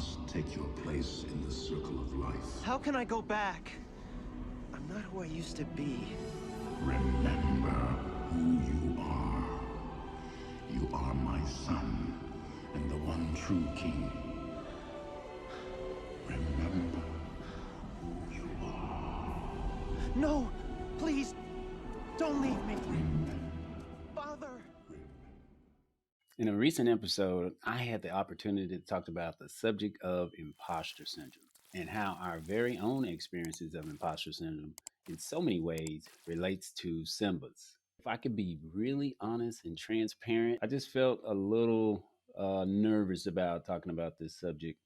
must take your place in the circle of life. How can I go back? I'm not who I used to be. Remember who you are. You are my son, and the one true king. Remember who you are. No, please, don't leave me. Father. In a recent episode, I had the opportunity to talk about the subject of imposter syndrome and how our very own experiences of imposter syndrome in so many ways relates to Simba's. If I could be really honest and transparent, I just felt a little nervous about talking about this subject.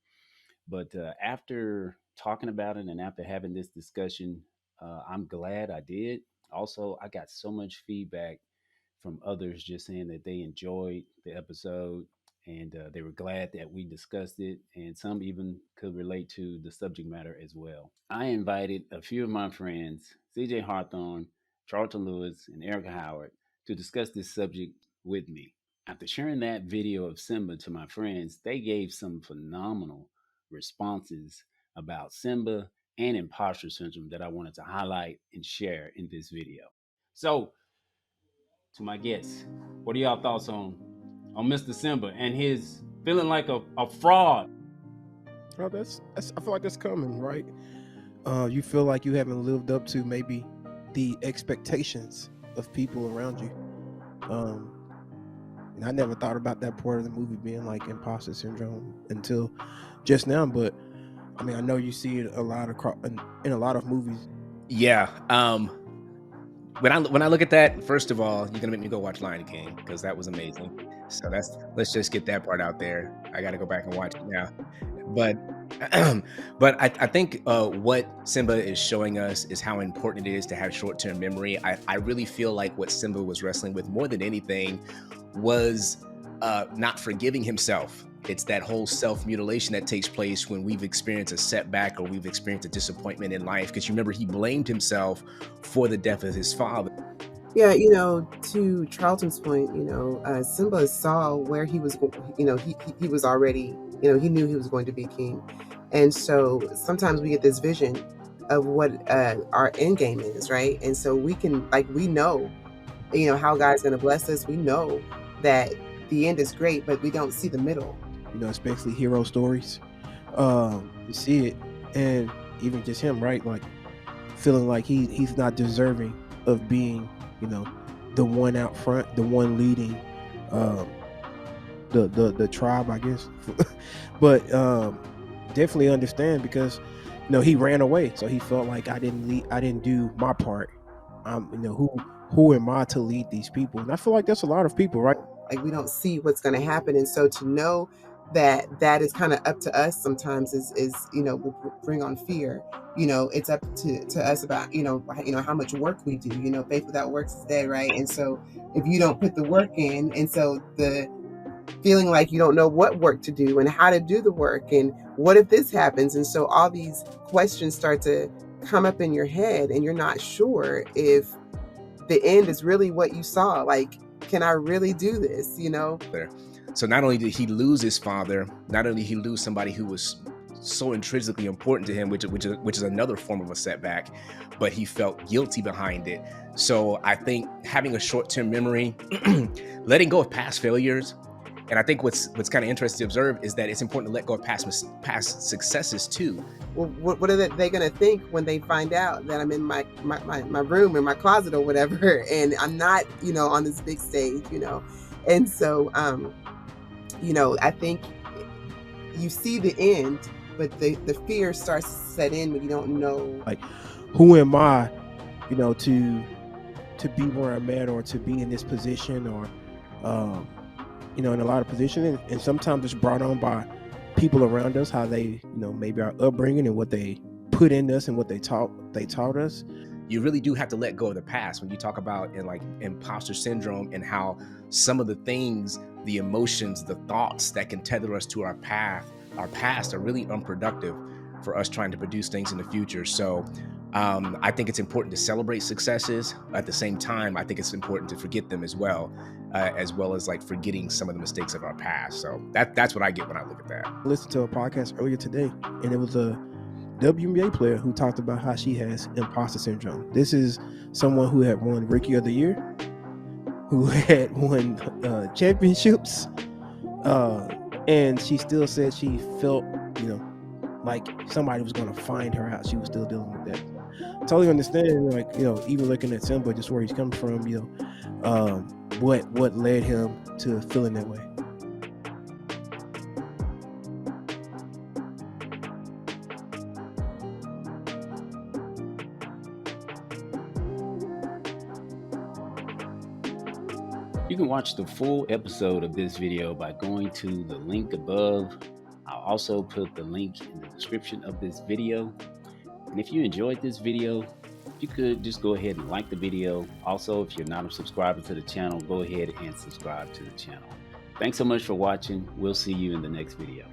But after talking about it and after having this discussion, I'm glad I did. Also, I got so much feedback from others just saying that they enjoyed the episode and they were glad that we discussed it. And some even could relate to the subject matter as well. I invited a few of my friends, CJ Hawthorne, Charleton Lewis, and Erika Howard, to discuss this subject with me. After sharing that video of Simba to my friends, they gave some phenomenal responses about Simba and imposter syndrome that I wanted to highlight and share in this video. So, to my guests, what are y'all thoughts on Mr. Simba and his feeling like a fraud? Oh, that's I feel like that's coming, right? You feel like you haven't lived up to maybe the expectations of people around you. And I never thought about that part of the movie being like imposter syndrome until just now. But I mean, I know you see it a lot in a lot of movies. Yeah. When I look at that, first of all, you're gonna make me go watch Lion King because that was amazing. So let's just get that part out there. I got to go back and watch it now. But but I think what Simba is showing us is how important it is to have short-term memory. I really feel like what Simba was wrestling with more than anything was not forgiving himself. It's that whole self-mutilation that takes place when we've experienced a setback or we've experienced a disappointment in life. Because you remember, he blamed himself for the death of his father. Yeah, to Charlton's point, Simba saw where he was, he was already, he knew he was going to be king. And so sometimes we get this vision of what our end game is, right? And so we can, we know, how God's going to bless us. We know that the end is great, but we don't see the middle. Especially hero stories. You see it, and even just him, right? Like feeling like he's not deserving of being, the one out front, the one leading the tribe, I guess. But definitely understand, because he ran away, so he felt like I didn't do my part. Who am I to lead these people? And I feel like that's a lot of people, right? Like, we don't see what's going to happen, and so to know that is kind of up to us sometimes is will bring on fear. It's up to us about how much work we do. Faith without works is dead, right? And so if you don't put the work in, and so the feeling like you don't know what work to do and how to do the work, and what if this happens, and so all these questions start to come up in your head, and you're not sure if the end is really what you saw. Like, can I really do this? So not only did he lose his father, not only did he lose somebody who was so intrinsically important to him, which is another form of a setback, but he felt guilty behind it. So I think having a short-term memory, letting go of past failures, and I think what's kind of interesting to observe is that it's important to let go of past successes too. Well, what are they going to think when they find out that I'm in my room, in my closet or whatever, and I'm not, on this big stage, And so, I think you see the end, but the fear starts to set in when you don't know. Like, who am I, to be where I'm at, or to be in this position, or, in a lot of positions. And sometimes it's brought on by people around us, how they, maybe our upbringing and what they put in us and what they taught us. You really do have to let go of the past when you talk about imposter syndrome, and how some of the things, the emotions, the thoughts that can tether us to our past are really unproductive for us trying to produce things in the future. So I think it's important to celebrate successes. At the same time, I think it's important to forget them as well as like forgetting some of the mistakes of our past. So that's what I get when I look at that. I listened to a podcast earlier today, and it was a WNBA player who talked about how she has imposter syndrome. This is someone who had won Rookie of the Year, who had won championships, and she still said she felt, like somebody was going to find her out. She was still dealing with that. Totally understand, like, even looking at Simba, just where he's come from, what led him to feeling that way. You can watch the full episode of this video by going to the link above. I'll also put the link in the description of this video. And if you enjoyed this video, if you could just go ahead and like the video. Also, if you're not a subscriber to the channel, go ahead and subscribe to the channel. Thanks so much for watching. We'll see you in the next video.